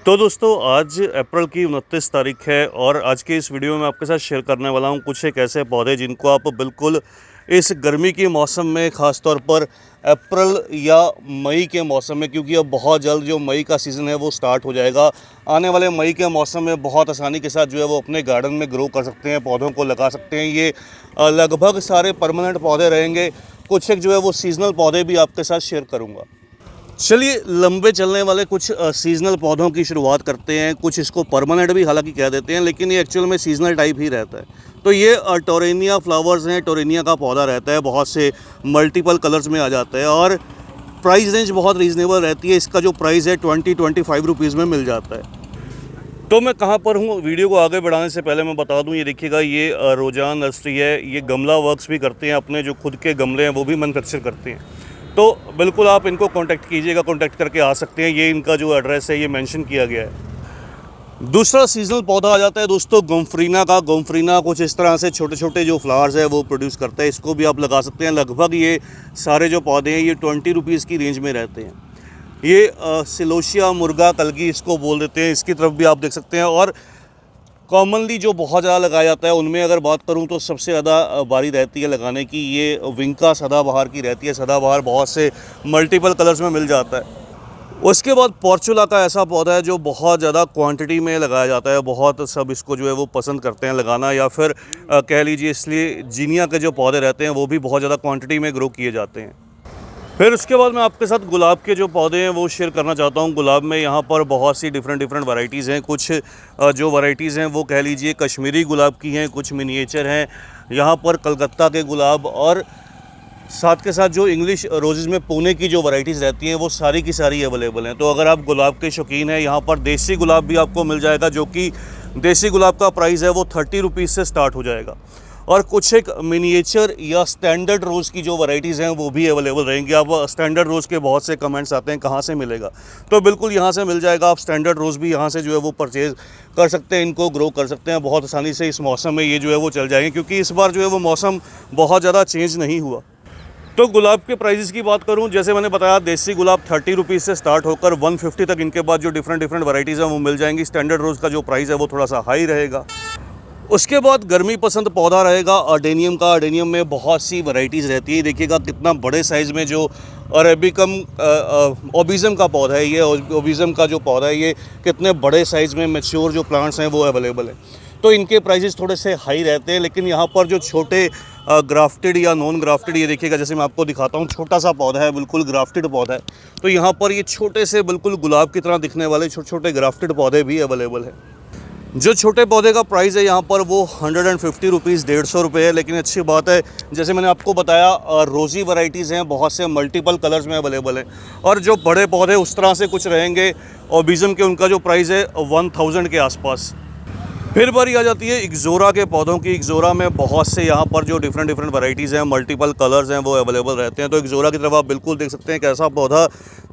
तो दोस्तों आज अप्रैल की 29 तारीख है और आज के इस वीडियो में आपके साथ शेयर करने वाला हूं कुछ एक ऐसे पौधे जिनको आप बिल्कुल इस गर्मी के मौसम में, ख़ास तौर पर अप्रैल या मई के मौसम में, क्योंकि अब बहुत जल्द जो मई का सीज़न है वो स्टार्ट हो जाएगा। आने वाले मई के मौसम में बहुत आसानी के साथ जो है वो अपने गार्डन में ग्रो कर सकते हैं, पौधों को लगा सकते हैं। ये लगभग सारे परमानेंट पौधे रहेंगे। कुछ एक जो है वो सीज़नल पौधे भी आपके साथ शेयर करूँगा। चलिए लंबे चलने वाले कुछ सीज़नल पौधों की शुरुआत करते हैं। कुछ इसको परमानेंट भी हालांकि कह देते हैं, लेकिन ये एक्चुअल में सीज़नल टाइप ही रहता है। तो ये टोरेनिया फ्लावर्स हैं। टोरेनिया का पौधा रहता है, बहुत से मल्टीपल कलर्स में आ जाता है और प्राइस रेंज बहुत रीज़नेबल रहती है। इसका जो प्राइस है 20-25 रुपीज़ में मिल जाता है। तो मैं कहाँ पर हूँ, वीडियो को आगे बढ़ाने से पहले मैं बता दूँ, ये देखिएगा ये रोजान नर्सरी है। ये गमला वर्क्स भी करते हैं, अपने जो खुद के गमले हैं वो भी मैन्युफैक्चर करते हैं। तो बिल्कुल आप इनको कांटेक्ट कीजिएगा, कांटेक्ट करके आ सकते हैं। ये इनका जो एड्रेस है ये मेंशन किया गया है। दूसरा सीजनल पौधा आ जाता है दोस्तों गोम्फ्रीना का। गोम्फ्रीना कुछ इस तरह से छोटे छोटे जो फ्लावर्स है वो प्रोड्यूस करता है। इसको भी आप लगा सकते हैं। लगभग ये सारे जो पौधे हैं ये 20 रुपीज़ की रेंज में रहते हैं। ये सिलोशिया मुर्गा कलगी इसको बोल देते हैं। इसकी तरफ भी आप देख सकते हैं। और कॉमनली जो बहुत ज़्यादा लगाया जाता है उनमें अगर बात करूं तो सबसे ज़्यादा बारी रहती है लगाने की ये विंका सदाबहार की रहती है। सदाबहार बहुत से मल्टीपल कलर्स में मिल जाता है। उसके बाद पोर्चुला का ऐसा पौधा है जो बहुत ज़्यादा क्वांटिटी में लगाया जाता है। बहुत सब इसको जो है वो पसंद करते हैं लगाना, या फिर कह लीजिए इसलिए जीनिया के जो पौधे रहते हैं वो भी बहुत ज़्यादा क्वांटिटी में ग्रो किए जाते हैं। फिर उसके बाद मैं आपके साथ गुलाब के जो पौधे हैं वो शेयर करना चाहता हूँ। गुलाब में यहाँ पर बहुत सी डिफरेंट वैरायटीज़ हैं। कुछ जो वैरायटीज़ हैं वो कह लीजिए कश्मीरी गुलाब की हैं, कुछ मिनिएचर हैं। यहाँ पर कलकत्ता के गुलाब और साथ के साथ जो इंग्लिश रोजेज़ में पुणे की जो वैरायटीज़ रहती हैं वो सारी की सारी अवेलेबल हैं। तो अगर आप गुलाब के शौकीन हैं, यहाँ पर देसी गुलाब भी आपको मिल जाएगा, जो कि देसी गुलाब का प्राइस है वो 30 रुपीज़ से स्टार्ट हो जाएगा। और कुछ एक मिनिएचर या स्टैंडर्ड रोज़ की जो वैरायटीज़ हैं वो भी अवेलेबल रहेंगी। अब स्टैंडर्ड रोज़ के बहुत से कमेंट्स आते हैं कहाँ से मिलेगा, तो बिल्कुल यहाँ से मिल जाएगा। आप स्टैंडर्ड रोज़ भी यहाँ से जो है वो परचेज़ कर सकते हैं, इनको ग्रो कर सकते हैं बहुत आसानी से। इस मौसम में ये जो है वो चल जाएंगे, क्योंकि इस बार जो है वो मौसम बहुत ज़्यादा चेंज नहीं हुआ। तो गुलाब के प्राइजेस की बात करूं, जैसे मैंने बताया देसी गुलाब 30 रुपीज़ से स्टार्ट होकर 150 तक इनके बाद जो डिफरेंट वैरायटीज़ हैं वो मिल जाएंगी। स्टैंडर्ड रोज़ का जो प्राइस है वो थोड़ा सा हाई रहेगा। उसके बाद गर्मी पसंद पौधा रहेगा अडेनियम का। अडेनियम में बहुत सी वैरायटीज़ रहती है। देखिएगा कितना बड़े साइज़ में जो अरेबिकम ओबिज़म का पौधा है, ये ओबिज़म का जो पौधा है ये कितने बड़े साइज़ में मैच्योर जो प्लांट्स हैं वो अवेलेबल हैं। तो इनके प्राइसेस थोड़े से हाई रहते हैं। लेकिन यहाँ पर जो छोटे ग्राफ्टेड या नॉन ग्राफ्टेड, ये देखिएगा जैसे मैं आपको दिखाता हूँ, छोटा सा पौधा है, बिल्कुल ग्राफ्टेड पौधा है। तो यहाँ पर ये छोटे से बिल्कुल गुलाब की तरह दिखने वाले छोटे छोटे ग्राफ्टेड पौधे भी अवेलेबल हैं। जो छोटे पौधे का प्राइस है यहाँ पर वो 150 रुपीज़, 150 रुपये है। लेकिन अच्छी बात है, जैसे मैंने आपको बताया रोज़ी वैरायटीज़ हैं, बहुत से मल्टीपल कलर्स में अवेलेबल हैं। और जो बड़े पौधे उस तरह से कुछ रहेंगे ओबिज़म के, उनका जो प्राइस है 1000 के आसपास। फिर बारी आ जाती है इक्ज़ोरा के पौधों की। इक्ज़ोरा में बहुत से यहाँ पर जो डिफरेंट वैरायटीज़ हैं, मल्टीपल कलर्स हैं वो अवेलेबल रहते हैं। तो इक्ज़ोरा की तरफ आप बिल्कुल देख सकते हैं कि ऐसा पौधा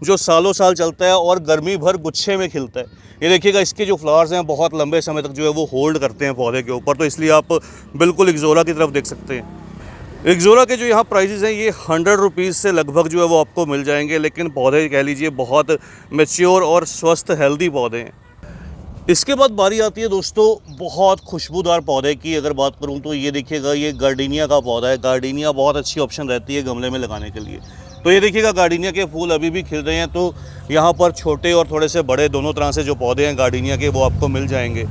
जो सालों साल चलता है और गर्मी भर गुच्छे में खिलता है। ये देखिएगा इसके जो फ्लावर्स हैं बहुत लंबे समय तक जो है वो होल्ड करते हैं पौधे के ऊपर। तो इसलिए आप बिल्कुल इक्ज़ोरा की तरफ देख सकते हैं। इक्ज़ोरा के जो यहाँ प्राइसेस हैं ये 100 रुपीज़ से लगभग जो है वो आपको मिल जाएंगे। लेकिन पौधे कह लीजिए बहुत मैच्योर और स्वस्थ हेल्दी पौधे हैं। इसके बाद बारी आती है दोस्तों बहुत खुशबूदार पौधे की। अगर बात करूं तो ये देखिएगा ये गार्डिनिया का पौधा है। गार्डिनिया बहुत अच्छी ऑप्शन रहती है गमले में लगाने के लिए। तो ये देखिएगा गार्डिनिया के फूल अभी भी खिल रहे हैं। तो यहाँ पर छोटे और थोड़े से बड़े दोनों तरह से जो पौधे हैं गार्डिनिया के वो आपको मिल जाएंगे।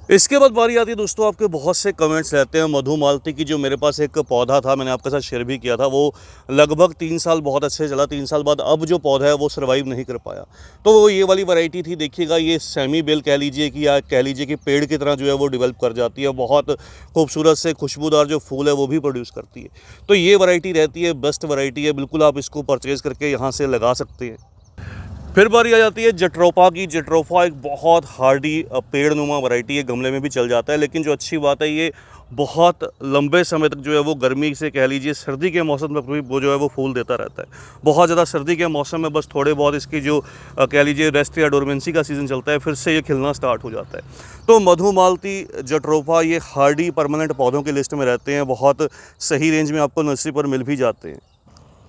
इसके बाद बारी आती है दोस्तों, आपके बहुत से कमेंट्स रहते हैं मधुमालती की। जो मेरे पास एक पौधा था, मैंने आपके साथ शेयर भी किया था, वो लगभग 3 साल बहुत अच्छे चला। 3 साल बाद अब जो पौधा है वो सर्वाइव नहीं कर पाया। तो वो ये वाली वैरायटी थी। देखिएगा ये सेमी बेल कह लीजिए कि, या कह लीजिए कि पेड़ की तरह जो है वो डेवलप कर जाती है। बहुत खूबसूरत से खुशबूदार जो फूल है वो भी प्रोड्यूस करती है। तो ये वैरायटी रहती है, बेस्ट वैरायटी है। बिल्कुल आप इसको परचेज़ करके यहाँ से लगा सकते हैं। फिर बारी आ जाती है जट्रोफा की। जट्रोफा एक बहुत हार्डी पेड़ नुमा वैरायटी है, गमले में भी चल जाता है। लेकिन जो अच्छी बात है ये बहुत लंबे समय तक जो है वो गर्मी से कह लीजिए सर्दी के मौसम में भी वो जो है वो फूल देता रहता है। बहुत ज़्यादा सर्दी के मौसम में बस थोड़े बहुत इसकी जो कह लीजिए रेस्ट या डोरमेंसी का सीज़न चलता है, फिर से ये खिलना स्टार्ट हो जाता है। तो मधुमालती जट्रोफा ये हार्डी परमानेंट पौधों की लिस्ट में रहते हैं। बहुत सही रेंज में आपको नर्सरी पर मिल भी जाते हैं।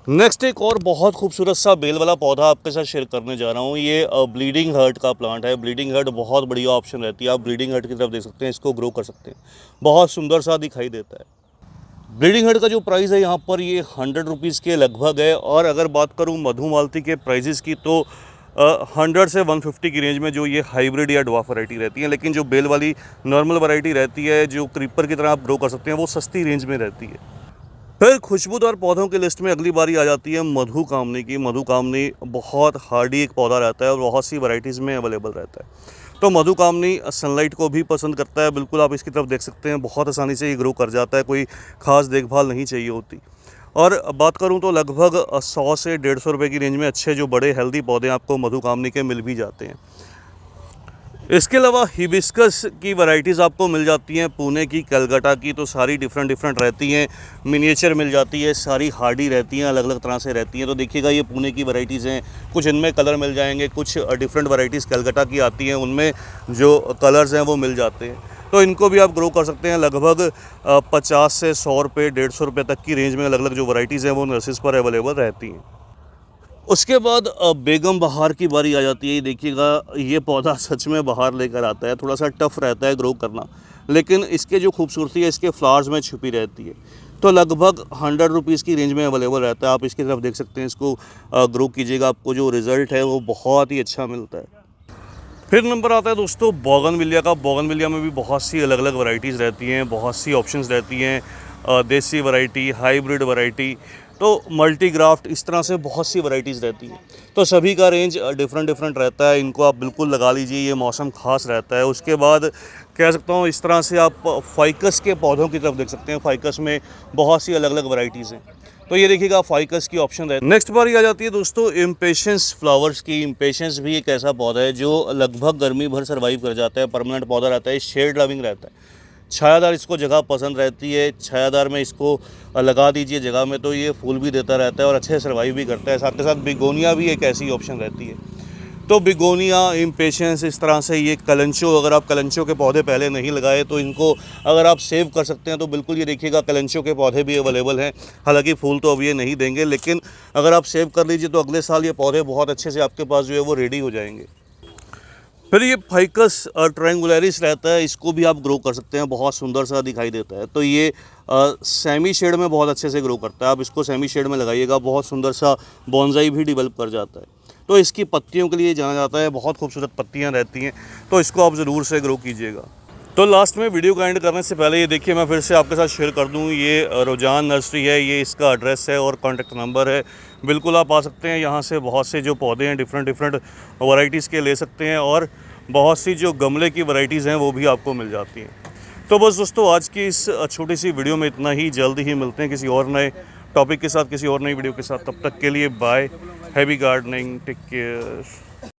नेक्स्ट एक और बहुत खूबसूरत सा बेल वाला पौधा आपके साथ शेयर करने जा रहा हूँ। ये ब्लीडिंग हार्ट का प्लांट है। ब्लीडिंग हार्ट बहुत बढ़िया ऑप्शन रहती है। आप ब्लीडिंग हार्ट की तरफ देख सकते हैं, इसको ग्रो कर सकते हैं, बहुत सुंदर सा दिखाई देता है। ब्लीडिंग हार्ट का जो प्राइस है यहाँ पर ये 100 रुपीज़ के लगभग है। और अगर बात करूँ मधुमालती के प्राइजेस की तो 100 से 150 की रेंज में जो ये हाइब्रिड या डवार्फ वैरायटी रहती है। लेकिन जो बेल वाली नॉर्मल वैरायटी रहती है जो क्रीपर की तरह आप ग्रो कर सकते हैं वो सस्ती रेंज में रहती है। फिर खुशबूदार पौधों की लिस्ट में अगली बारी आ जाती है मधुकामनी की। मधुकामनी बहुत हार्डी एक पौधा रहता है और बहुत सी वैरायटीज़ में अवेलेबल रहता है। तो मधुकामनी सनलाइट को भी पसंद करता है। बिल्कुल आप इसकी तरफ देख सकते हैं, बहुत आसानी से ये ग्रो कर जाता है, कोई ख़ास देखभाल नहीं चाहिए होती। और बात करूं तो लगभग 100 से 150 रुपये की रेंज में अच्छे जो बड़े हेल्दी पौधे आपको मधुकामनी के मिल भी जाते हैं। इसके अलावा हिबिस्कस की वैरायटीज़ आपको मिल जाती हैं, पुणे की, कलकत्ता की, तो सारी डिफरेंट रहती हैं। मिनिएचर मिल जाती है, सारी हार्डी रहती हैं, अलग अलग तरह से रहती हैं। तो देखिएगा ये पुणे की वैरायटीज़ हैं, कुछ इनमें कलर मिल जाएंगे, कुछ डिफरेंट वैरायटीज़ कलकत्ता की आती हैं, उनमें जो कलर्स हैं वो मिल जाते हैं। तो इनको भी आप ग्रो कर सकते हैं। लगभग 50 से 100 रुपये, 150 रुपये तक की रेंज में अलग अलग जो वैरायटीज़ हैं वो नर्सरीज़ पर अवेलेबल रहती हैं। उसके बाद बेगम बहार की बारी आ जाती है। देखिएगा ये पौधा सच में बाहर लेकर आता है, थोड़ा सा टफ रहता है ग्रो करना, लेकिन इसके जो खूबसूरती है इसके फ्लावर्स में छुपी रहती है। तो लगभग 100 रुपीज़ की रेंज में अवेलेबल रहता है। आप इसकी तरफ देख सकते हैं, इसको ग्रो कीजिएगा, आपको जो रिज़ल्ट है वो बहुत ही अच्छा मिलता है। फिर नंबर आता है दोस्तों बोगनविलिया का। बोगनविलिया में भी बहुत सी अलग अलग वैरायटीज़ रहती हैं, बहुत सी ऑप्शंस रहती हैं, देसी वैरायटी, हाइब्रिड वैरायटी, तो मल्टी ग्राफ्ट, इस तरह से बहुत सी वैरायटीज़ रहती हैं। तो सभी का रेंज डिफरेंट रहता है। इनको आप बिल्कुल लगा लीजिए, ये मौसम ख़ास रहता है। उसके बाद कह सकता हूँ इस तरह से आप फाइकस के पौधों की तरफ देख सकते हैं। फाइकस में बहुत सी अलग अलग वैरायटीज़ हैं, तो ये देखिएगा फाइकस की ऑप्शन है। नेक्स्ट बारी आ जाती है दोस्तों इम्पेशंस फ्लावर्स की। इम्पेशंस भी एक ऐसा पौधा है जो लगभग गर्मी भर सर्वाइव कर जाता है, परमानेंट पौधा रहता है, शेड लविंग रहता है, छायादार इसको जगह पसंद रहती है। छायादार में इसको लगा दीजिए जगह में तो ये फूल भी देता रहता है और अच्छे से सर्वाइव भी करता है। साथ के साथ बिगोनिया भी एक ऐसी ऑप्शन रहती है। तो बिगोनिया, इम्पेशंस, इस तरह से ये कलंचो, अगर आप कलंचो के पौधे पहले नहीं लगाए तो इनको अगर आप सेव कर सकते हैं तो बिल्कुल ये देखिएगा कलंचो के पौधे भी अवेलेबल हैं। हालांकि फूल तो अब ये नहीं देंगे, लेकिन अगर आप सेव कर लीजिए तो अगले साल ये पौधे बहुत अच्छे से आपके पास जो है वो रेडी हो जाएंगे। फिर ये फाइकस ट्रायंगुलरिस रहता है, इसको भी आप ग्रो कर सकते हैं, बहुत सुंदर सा दिखाई देता है। तो ये सेमी शेड में बहुत अच्छे से ग्रो करता है। आप इसको सेमी शेड में लगाइएगा, बहुत सुंदर सा बॉन्साई भी डेवलप कर जाता है। तो इसकी पत्तियों के लिए जाना जाता है, बहुत खूबसूरत पत्तियां रहती हैं, तो इसको आप ज़रूर से ग्रो कीजिएगा। तो लास्ट में वीडियो का एंड करने से पहले ये देखिए मैं फिर से आपके साथ शेयर कर दूं, ये रुझान नर्सरी है, ये इसका एड्रेस है और कॉन्टैक्ट नंबर है। बिल्कुल आप आ सकते हैं, यहाँ से बहुत से जो पौधे हैं डिफरेंट वैरायटीज़ के ले सकते हैं और बहुत सी जो गमले की वैरायटीज़ हैं वो भी आपको मिल जाती हैं। तो बस दोस्तों आज की इस छोटी सी वीडियो में इतना ही। जल्दी ही मिलते हैं किसी और नए टॉपिक के साथ, किसी और नई वीडियो के साथ। तब तक के लिए bye, happy gardening, take care.